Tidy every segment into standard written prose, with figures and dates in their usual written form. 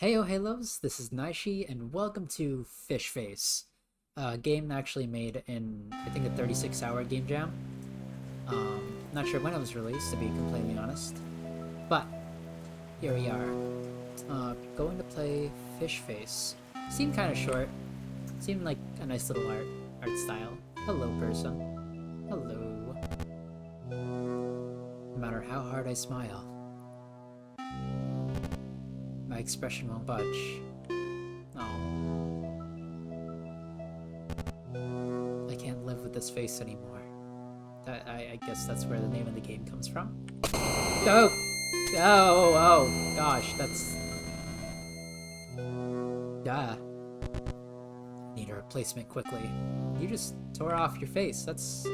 Heyo Halos, this is Naishi, and welcome to Fish Face, a game actually made in, I think, a 36-hour game jam. Not sure when it was released, to be completely honest, but here we are. Going to play Fish Face. Seemed kind of short. Seemed like a nice little art style. Hello, person. Hello. No matter how hard I smile, my expression won't budge. Oh. I can't live with this face anymore. I guess that's where the name of the game comes from. Oh! Oh, gosh, that's... Yeah. Need a replacement quickly. You just tore off your face. That's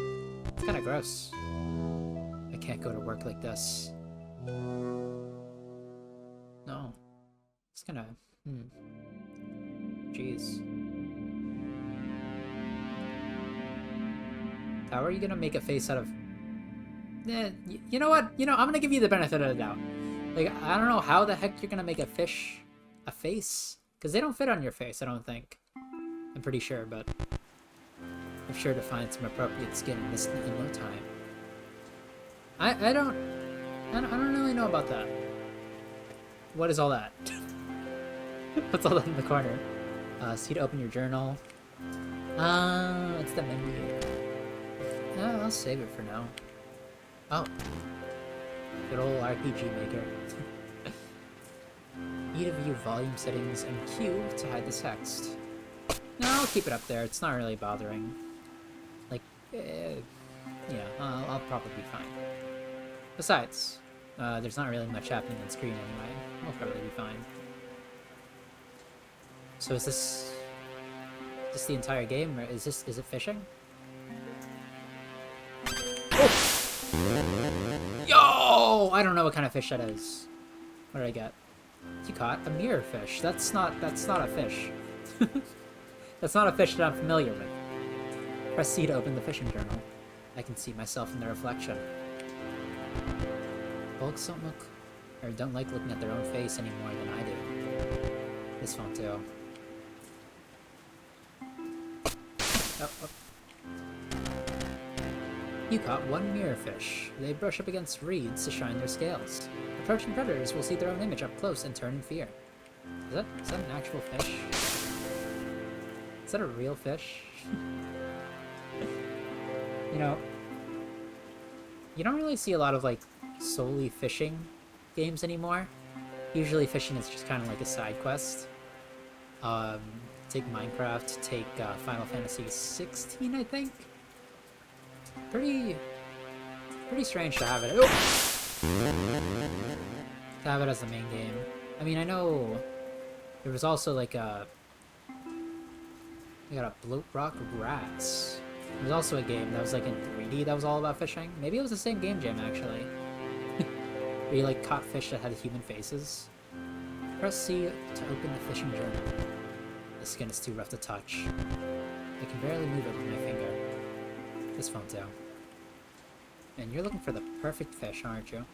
kind of gross. I can't go to work like this. No. It's gonna... Jeez. How are you gonna make a face out of... you know what? I'm gonna give you the benefit of the doubt. Like, I don't know how the heck you're gonna make a fish a face. Because they don't fit on your face, I don't think. I'm pretty sure, but... I'm sure to find some appropriate skin in no time. I don't really know about that. What is all that? What's all that in the corner? See to open your journal. It's the menu. I'll save it for now. Oh. Good old RPG Maker. E to view volume settings and Q to hide the text. No, I'll keep it up there. It's not really bothering. Like, yeah, I'll probably be fine. Besides, there's not really much happening on screen anyway. I'll probably be fine. So is this the entire game, or is it fishing? Oh! Yo! I don't know what kind of fish that is. What did I get? You caught a mirror fish. That's not a fish. That's not a fish that I'm familiar with. Press C to open the fishing journal. I can see myself in the reflection. Folks don't like looking at their own face any more than I do. This won't do. Oh. You caught one mirrorfish. They brush up against reeds to shine their scales. Approaching predators will see their own image up close and turn in fear. Is that an actual fish? Is that a real fish? You don't really see a lot of, like, solely fishing games anymore. Usually fishing is just kind of like a side quest. Take Minecraft, take Final Fantasy 16, I think. Pretty strange to have it. Oh! To have it as the main game. I mean, I know there was also like we got a Bloat Rock Grass. There was also a game that was like in 3D that was all about fishing. Maybe it was the same game jam actually. Where you like caught fish that had human faces. Press C to open the fishing journal. The skin is too rough to touch. I can barely move it with my finger. This won't do. And you're looking for the perfect fish, aren't you?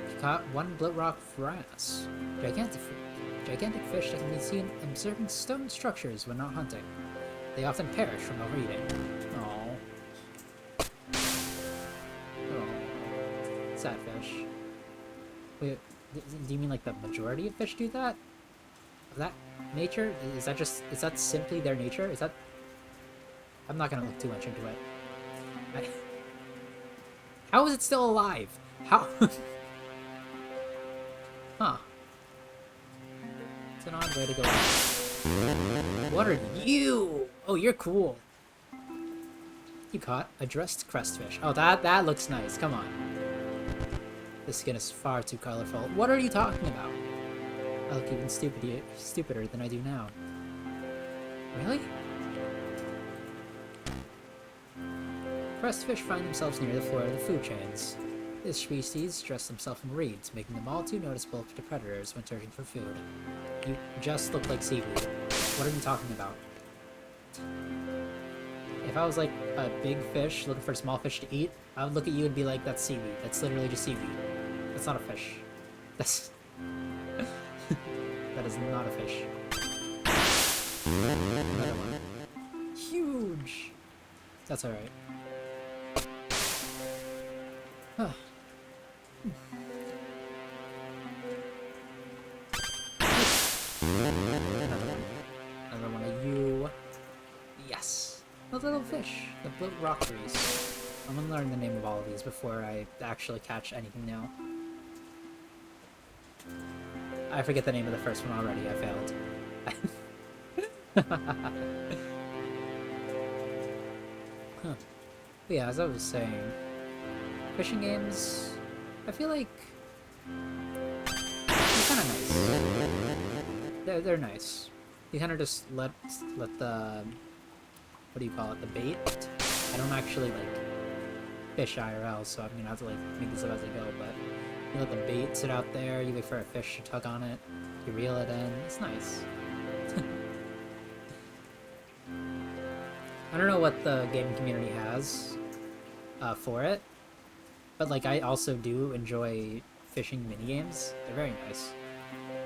You caught one Bloat Rock Wrasse. Gigantic fish that can be seen observing stone structures when not hunting. They often perish from overeating. Oh. Sad fish. Wait, do you mean like the majority of fish do that? Of that nature? Is that simply their nature? Is that... I'm not gonna look too much into it. How is it still alive? How? Huh. It's an odd way to go. What are you? Oh, you're cool. You caught a dressed crestfish. Oh, that looks nice. Come on. This skin is far too colorful. What are you talking about? I look even stupider than I do now. Really? Crestfish find themselves near the floor of the food chains. This species dress themselves in reeds, making them all too noticeable to predators when searching for food. You just look like seaweed. What are you talking about? If I was like a big fish looking for a small fish to eat, I would look at you and be like, that's seaweed. That's literally just seaweed. That's not a fish. That's... that is not a fish. Another one. Huge! That's alright. Huh. Another one of you. Yes! A little fish. The bloat rockeries. I'm gonna learn the name of all of these before I actually catch anything new. I forget the name of the first one already. I failed. Huh. But yeah, as I was saying, fishing games, I feel like they're kind of nice. They're nice. You kind of just let the, what do you call it, the bait. I don't actually like fish IRL, so I'm gonna have to like make this up as I go. But you let the bait sit out there. You wait for a fish to tug on it. You reel it in. It's nice. I don't know what the gaming community has for it, but like I also do enjoy fishing minigames. They're very nice.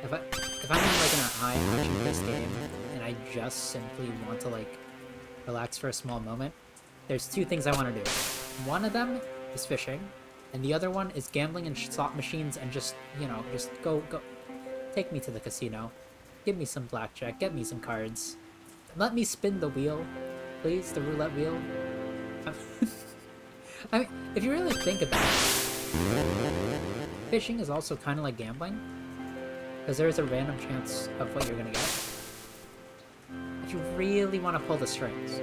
If I'm in like in a high action-based game and I just simply want to like relax for a small moment, there's two things I want to do. One of them is fishing, and the other one is gambling in slot machines and just, you know, just go take me to the casino, give me some blackjack, get me some cards, let me spin the wheel. Please, the roulette wheel. I mean, if you really think about it, fishing is also kind of like gambling, because there's a random chance of what you're gonna get. If you really want to pull the strings.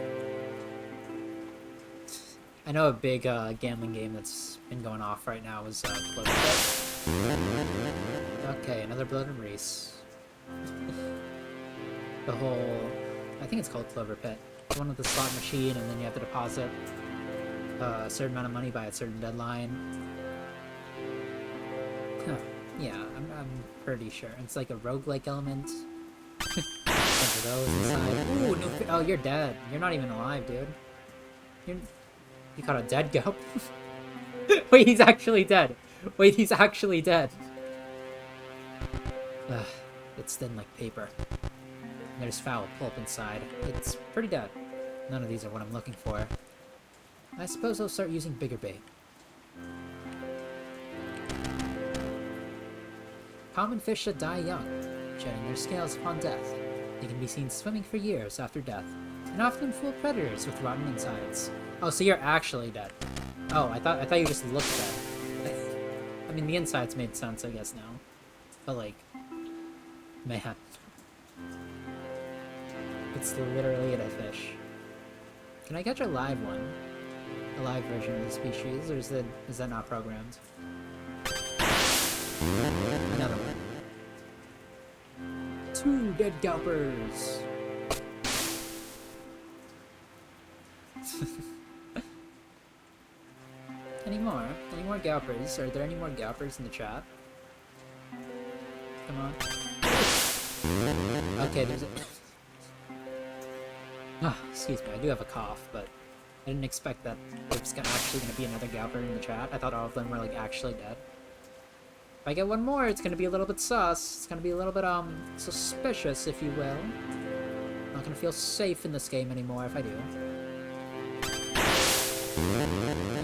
I know a big gambling game that's been going off right now is Clover Pit. Okay, another Blood and Race. The whole... I think it's called Clover Pit. One with the slot machine, and then you have to deposit a certain amount of money by a certain deadline. Huh. Yeah, I'm pretty sure. It's like a roguelike element. Bunch of those inside. Ooh, no, oh, you're dead. You're not even alive, dude. You caught a dead gulp? Wait, he's actually dead. Wait, he's actually dead. Ugh, it's thin like paper. There's foul pulp inside. It's pretty dead. None of these are what I'm looking for. I suppose I'll start using bigger bait. Common fish that die young, shedding their scales upon death. They can be seen swimming for years after death, and often fool predators with rotten insides. Oh, so you're actually dead. Oh, I thought you just looked dead. I mean, the insides made sense, I guess, now. But, like... man. It's literally a fish. Can I catch a live one? A live version of the species, or is that not programmed? Another one. 2 dead gulpers! Any more? Any more gulpers? Are there any more gulpers in the chat? Come on. Okay, there's a... excuse me, I do have a cough, but I didn't expect that there's actually going to be another gulper in the chat. I thought all of them were, like, actually dead. If I get one more, it's going to be a little bit sus. It's going to be a little bit, suspicious, if you will. I'm not going to feel safe in this game anymore if I do.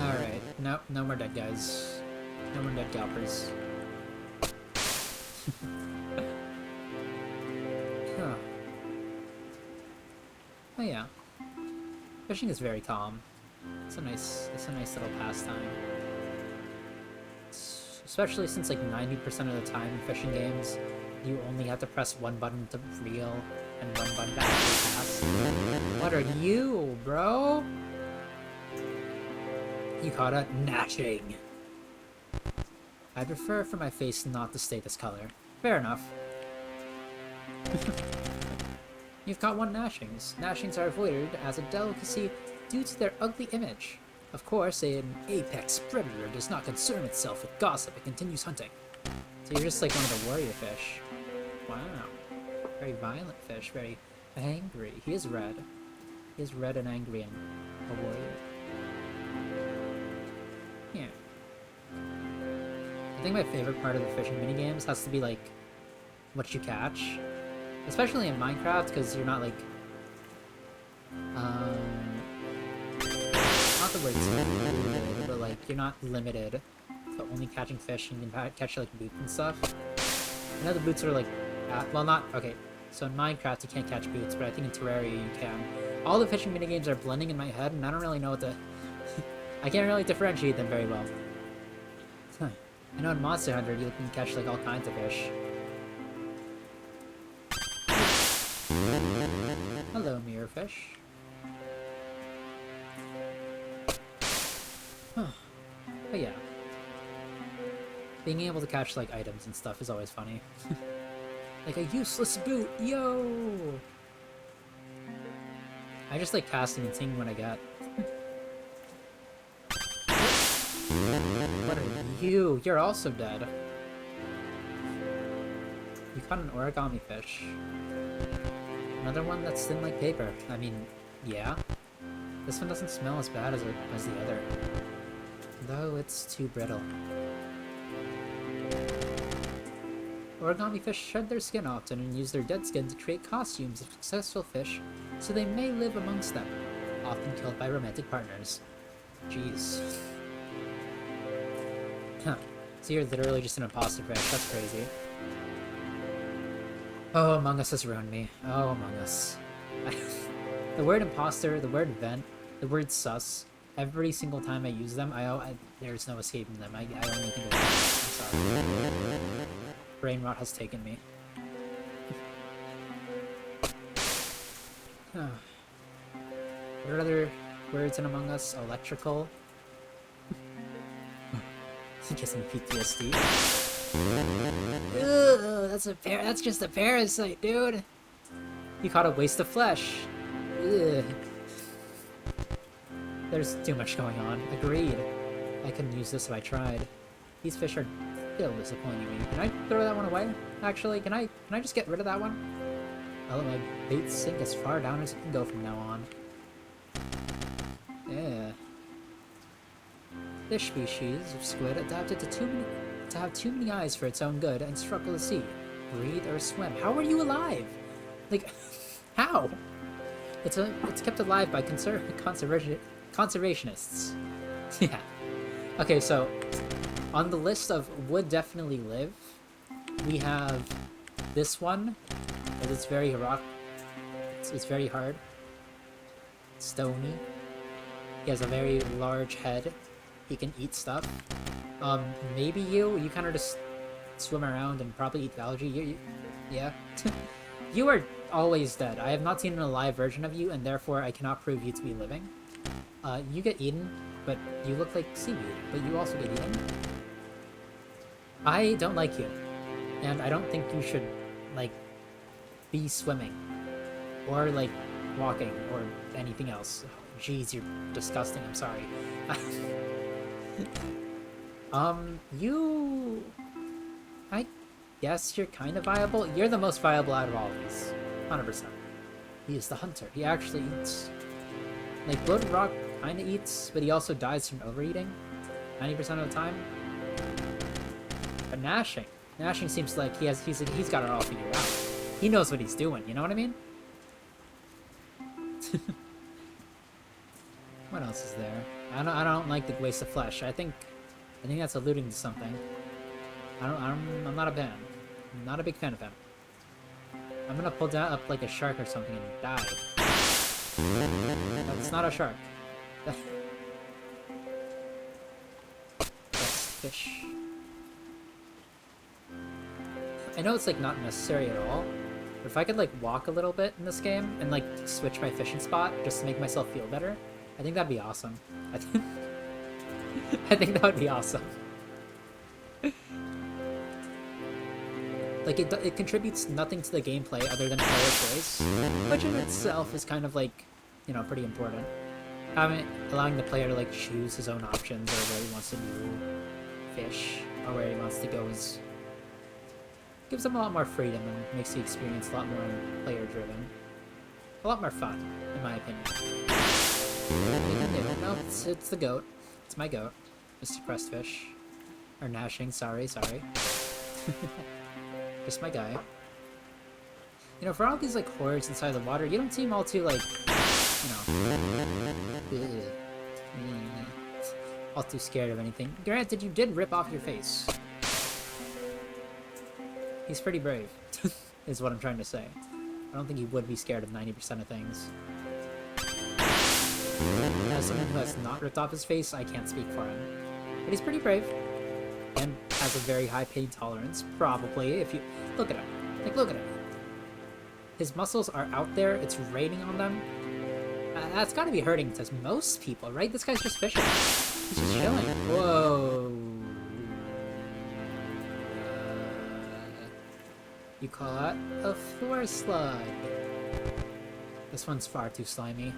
Alright. Nope, no more dead guys. No more dead gulpers. Huh. Oh yeah. Fishing is very calm. It's a nice little pastime. Especially since like 90% of the time in fishing games, you only have to press one button to reel and one button to actually cast. What are you, bro? You caught a gnashing. I prefer for my face not to stay this color. Fair enough. You've caught 1 gnashings. Gnashings are avoided as a delicacy due to their ugly image. Of course, an apex predator does not concern itself with gossip and continues hunting. So you're just like one of the warrior fish. Wow. Very violent fish, very angry. He is red. He is red and angry and a warrior. Yeah. I think my favorite part of the fishing minigames has to be like what you catch. Especially in Minecraft, because you're not like not the word limited, but like you're not limited to only catching fish, and you can catch like boots and stuff. I know the boots are like well, not okay. So in Minecraft you can't catch boots, but I think in Terraria you can. All the fishing minigames are blending in my head, and I don't really know what to I can't really differentiate them very well. I know in Monster Hunter you can catch like all kinds of fish. Hello, mirrorfish. But yeah. Being able to catch like items and stuff is always funny. Like a useless boot, yo! I just like casting and seeing what I get. What are you? You're also dead. You caught an origami fish. Another one that's thin like paper. I mean, yeah. This one doesn't smell as bad as the other. Though it's too brittle. Origami fish shed their skin often and use their dead skin to create costumes of successful fish so they may live amongst them, often killed by romantic partners. Jeez. Huh. So you're literally just an imposter fish. That's crazy. Oh, Among Us has ruined me. Oh, Among Us. The word imposter, the word vent, the word sus, every single time I use them, there's no escaping them. I only think of them. I'm sorry. Brain rot has taken me. What are other words in Among Us? Electrical. He gives me PTSD. Ugh, that's just a parasite, dude. You caught a waste of flesh. Ugh. There's too much going on. Agreed. I couldn't use this if I tried. These fish are still disappointing me. Can I throw that one away? Actually, can I just get rid of that one? I'll let my bait sink as far down as it can go from now on. Yeah. This species of squid adapted to have too many eyes for its own good and struggle to see, breathe, or swim. How are you alive? Like, how? It's kept alive by conservationists. Yeah. Okay, so on the list of would definitely live, we have this one, because it's very it's very hard. Stony. He has a very large head. He can eat stuff. Maybe you kind of just swim around and probably eat algae. Yeah. You are always dead. I have not seen an alive version of you, and therefore I cannot prove you to be living. You get eaten, but you look like seaweed, but you also get eaten. I don't like you, and I don't think you should, like, be swimming, or, like, walking, or anything else. Jeez, you're disgusting, I'm sorry. I guess you're kind of viable. You're the most viable out of all of these. 100%. He is the hunter. He actually eats. Like, Bloated Rock kinda eats, but he also dies from overeating 90% of the time. But Gnashing seems like he's got it all figured out. He knows what he's doing, you know what I mean? What else is there? I don't like the waste of flesh. I think that's alluding to something. I'm not a fan. I'm not a big fan of him. I'm gonna pull down up like a shark or something and die. That's not a shark. That's fish. I know it's like not necessary at all, but if I could like walk a little bit in this game and like switch my fishing spot just to make myself feel better, I think that'd be awesome. I think that would be awesome. Like, it contributes nothing to the gameplay other than player choice, which in itself is kind of, like, you know, pretty important. Allowing the player to, like, choose his own options, or where he wants to do fish, or where he wants to go gives them a lot more freedom and makes the experience a lot more player-driven. A lot more fun, in my opinion. No, it's the goat. It's my goat, Mr. Crestfish. Or gnashing, sorry. Just my guy. You know, for all these, like, horrors inside the water, you don't seem all too, like, you know... all too scared of anything. Granted, you did rip off your face. He's pretty brave, is what I'm trying to say. I don't think he would be scared of 90% of things. As someone who has not ripped off his face, I can't speak for him. But he's pretty brave. And has a very high pain tolerance, probably, if you... Look at him. Like, look at him. His muscles are out there, it's raining on them. That's gotta be hurting to most people, right? This guy's just fishing. He's just chilling. Whoa. You call that a floor slug. This one's far too slimy.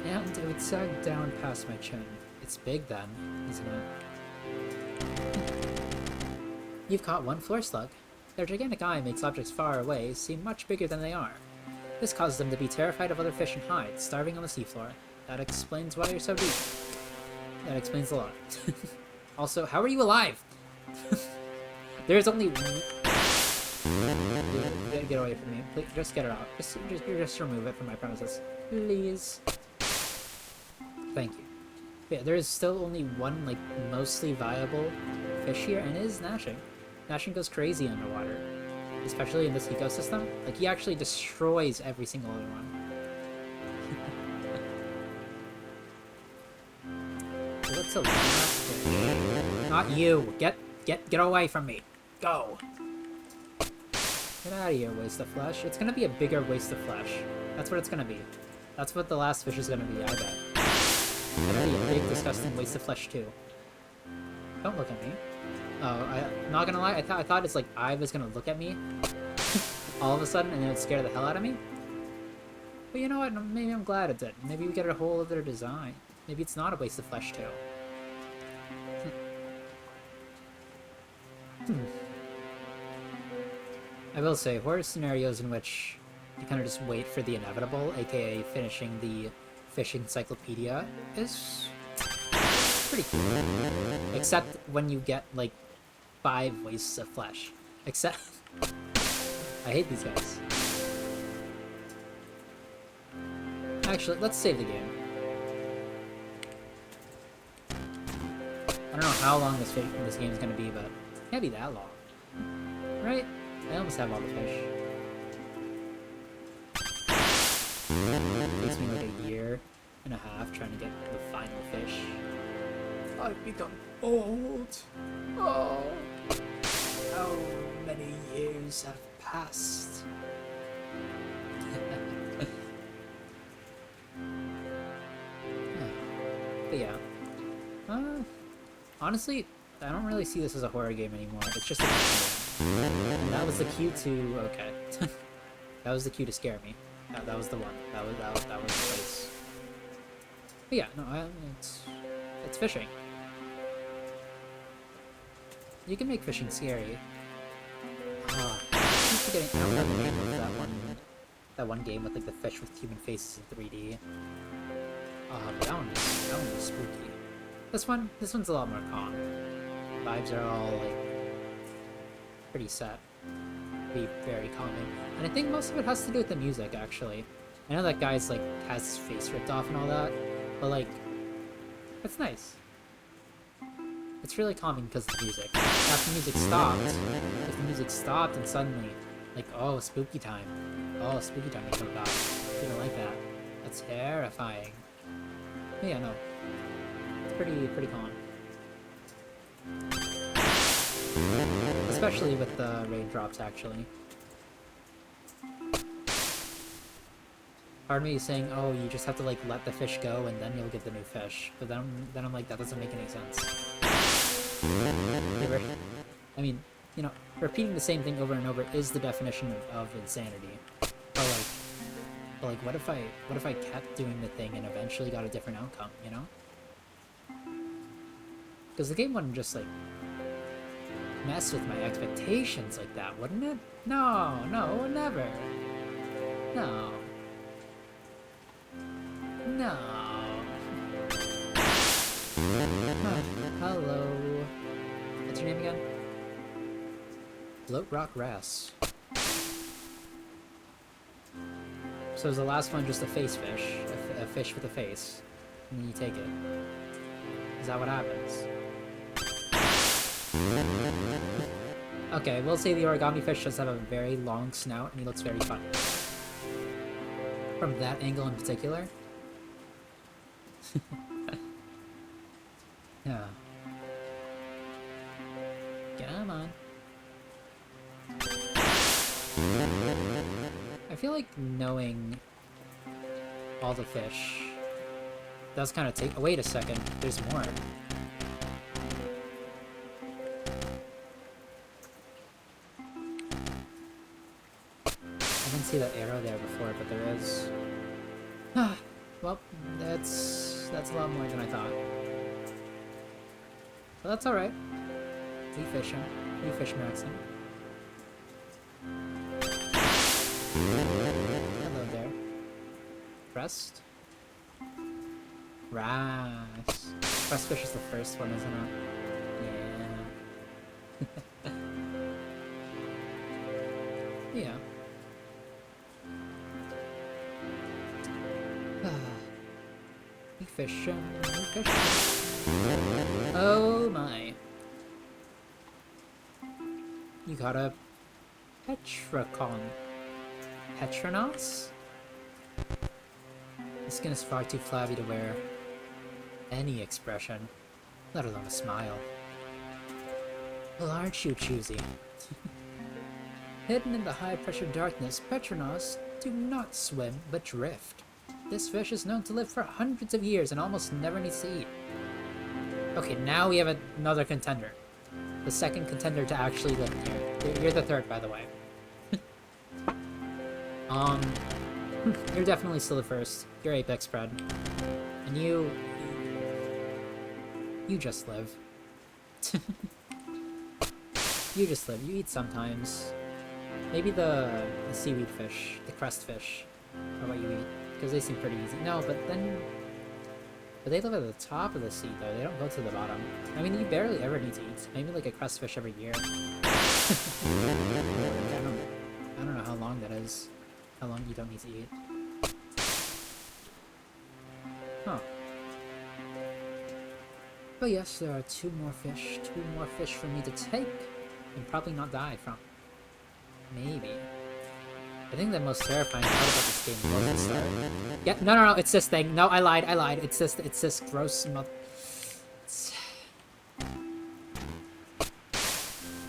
And it would sag down past my chin. It's big then, isn't it? You've caught one floor slug. Their gigantic eye makes objects far away seem much bigger than they are. This causes them to be terrified of other fish and hides, starving on the seafloor. That explains why you're so deep. That explains a lot. Also, how are you alive? There's only one... Get away from me. Please, just get it out. Just remove it from my premises. Please. Thank you. Yeah, there is still only one, like, mostly viable fish here, and it is gnashing. Gnashing goes crazy underwater. Especially in this ecosystem. Like, he actually destroys every single other one. So what's the last fish? Not you! Get away from me! Go! Get out of here, waste of flesh. It's gonna be a bigger waste of flesh. That's what it's gonna be. That's what the last fish is gonna be, I bet. It's gonna be a big, disgusting waste of flesh, too. Don't look at me. Oh, I'm not gonna lie, I thought it's like I was gonna look at me all of a sudden and it would scare the hell out of me. But you know what, maybe I'm glad it did. Maybe we get a whole other design. Maybe it's not a waste of flesh, too. I will say, horror scenarios in which you kind of just wait for the inevitable, aka finishing the fish encyclopedia, is pretty cool. Except when you get, like, 5 wastes of flesh. Except... I hate these guys. Actually, let's save the game. I don't know how long this game is going to be, but it can't be that long. Right? I almost have all the fish. It takes me like a year and a half trying to get the final fish. I've become old. Oh, how many years have passed? But yeah. Honestly, I don't really see this as a horror game anymore. It's just a game. And that was the cue to... Okay. That was the cue to scare me. That was the one. That was the place. But yeah, no, it's fishing. You can make fishing scary. I keep forgetting the name of that one game with like the fish with human faces in 3D. But that one was spooky. This one's a lot more calm. Vibes are all like pretty set. Be very calming. And I think most of it has to do with the music, actually. I know that guy's like has his face ripped off and all that, but like it's nice. It's really calming because of the music. If the music stopped and suddenly, like, oh, spooky time. Oh, spooky time came about. I didn't like that. That's terrifying. But yeah, no. It's pretty calm. Especially with the raindrops, actually. Part of me is saying, oh, you just have to, like, let the fish go and then you'll get the new fish. But then I'm like, that doesn't make any sense. I mean, you know, repeating the same thing over and over is the definition of insanity. But like, what if I kept doing the thing and eventually got a different outcome, you know? Because the game wouldn't just, like, mess with my expectations like that, wouldn't it? No, never. No. Hello. your name again? Float Rock Wrasse. So is the last one just a face fish? A fish with a face? And then you take it. Is that what happens? Okay, we'll say the origami fish does have a very long snout and he looks very funny. From that angle in particular. Yeah. Come on. I feel like knowing all the fish does kind of take... Oh, wait a second. There's more. I didn't see that arrow there before, but there is. Well, that's a lot more than I thought. But that's alright. We fish him. We fish max him. Hello there. Crest? Wrasse. Crest fish is the first one, isn't it? Yeah. Yeah. We fish him. We fish him. Oh my. You got a Petracon. Petronos? The skin is far too flabby to wear any expression, let alone a smile. Well, aren't you choosy? Hidden in the high-pressure darkness, Petronos do not swim, but drift. This fish is known to live for hundreds of years and almost never needs to eat. Okay, now we have another contender. The second contender to actually live here. You're the third, by the way. You're definitely still the first. You're Apex Bred. And you just live. You just live. You eat sometimes. Maybe the seaweed fish, the crest fish, are what you eat. Because they seem pretty easy. No, but then... But they live at the top of the sea, though. They don't go to the bottom. I mean, you barely ever need to eat. Maybe like a crest fish every year. I don't know how long that is. How long you don't need to eat. Huh. But yes, there are two more fish for me to take, and probably not die from. Maybe. I think the most terrifying part about this game was the start. Yeah, no, it's this thing. No, I lied. It's this gross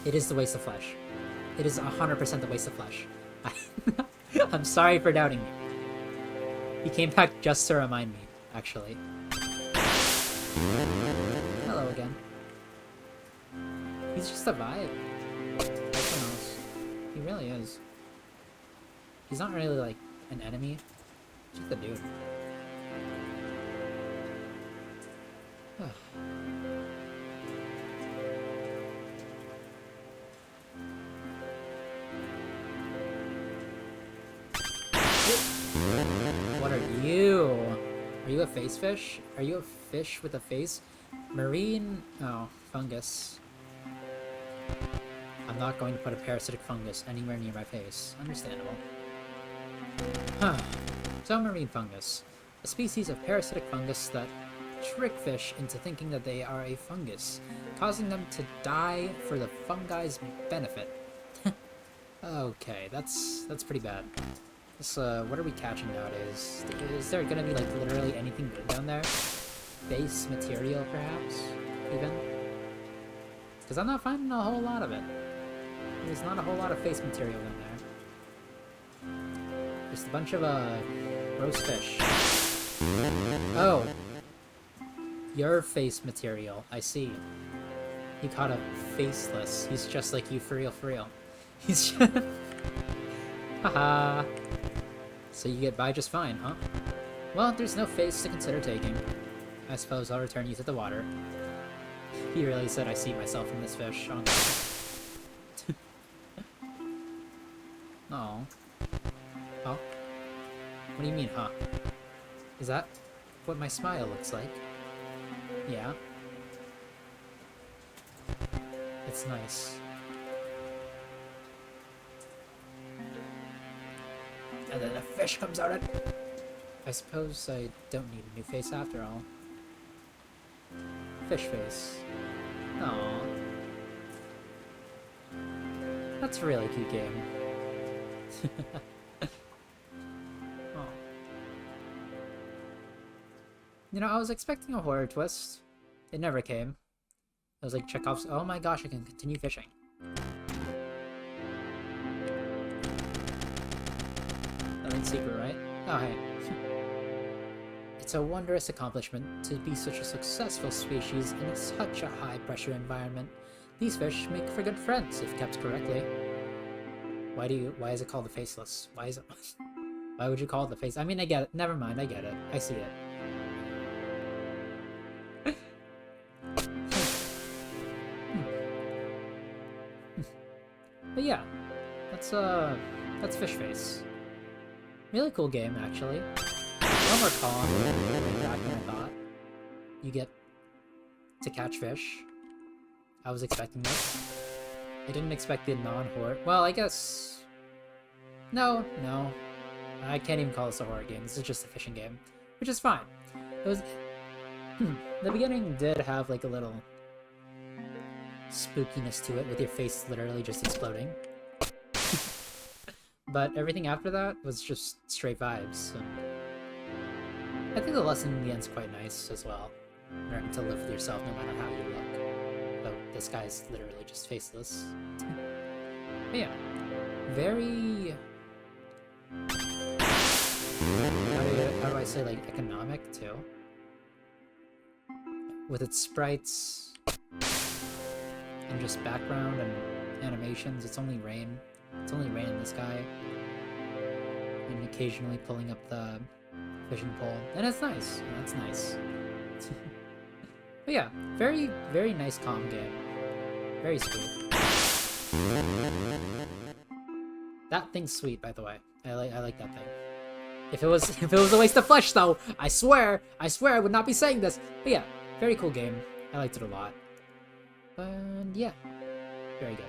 It is the waste of flesh. It is 100% the waste of flesh. I'm sorry for doubting you. He came back just to remind me, actually. Hello again. He's just a vibe. Everyone else. He really is. He's not really like an enemy. He's just a dude. What are you? Are you a face fish? Are you a fish with a face? Marine... Oh, fungus. I'm not going to put a parasitic fungus anywhere near my face. Understandable. Huh. So marine fungus. A species of parasitic fungus that trick fish into thinking that they are a fungus, causing them to die for the fungi's benefit. Okay, that's pretty bad. This, what are we catching nowadays? Is there gonna be, like, literally anything good down there? Base material, perhaps? Even? Because I'm not finding a whole lot of it. There's not a whole lot of face material down there. Just a bunch of, roast fish. Oh! Your face material, I see. He caught a faceless. He's just like you, for real, for real. He's just... Haha! So you get by just fine, huh? Well, there's no face to consider taking. I suppose I'll return you to the water. He really said I see myself in this fish. Oh no. Oh. Huh? What do you mean, huh? Is that what my smile looks like? Yeah. That's nice. And then a fish comes out. I suppose I don't need a new face after all. Fish face. Aww. That's a really cute game. Oh. You know, I was expecting a horror twist. It never came. It was like Chekhov's, oh my gosh, I can continue fishing. Nothing secret, right? Oh, hey. It's a wondrous accomplishment to be such a successful species in such a high-pressure environment. These fish make for good friends if kept correctly. Why is it called the Faceless? Why is it? Why would you call it the Face? I mean, I get it. Never mind, I get it. I see it. But yeah, that's Fish Face. Really cool game, actually. One more calm, way back than I thought. You get to catch fish. I was expecting this. I didn't expect the non-horror. Well, I guess. No. I can't even call this a horror game. This is just a fishing game, which is fine. It was. The beginning did have like a little spookiness to it, with your face literally just exploding. But everything after that was just straight vibes. And I think the lesson in the end's quite nice as well. Learn to live with yourself no matter how you look. Though this guy's literally just faceless. But yeah, very... How do I say, like, economic, too? With its sprites, and just background and animations. It's only rain. It's only rain in the sky. And occasionally pulling up the fishing pole. And it's nice. Yeah, it's nice. But yeah, very, very nice calm game. Very sweet. That thing's sweet, by the way. I like that thing. If it was a waste of flesh, though, I swear I would not be saying this. But yeah, very cool game. I liked it a lot. And yeah, very good.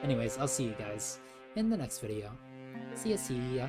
Anyways, I'll see you guys in the next video. See ya.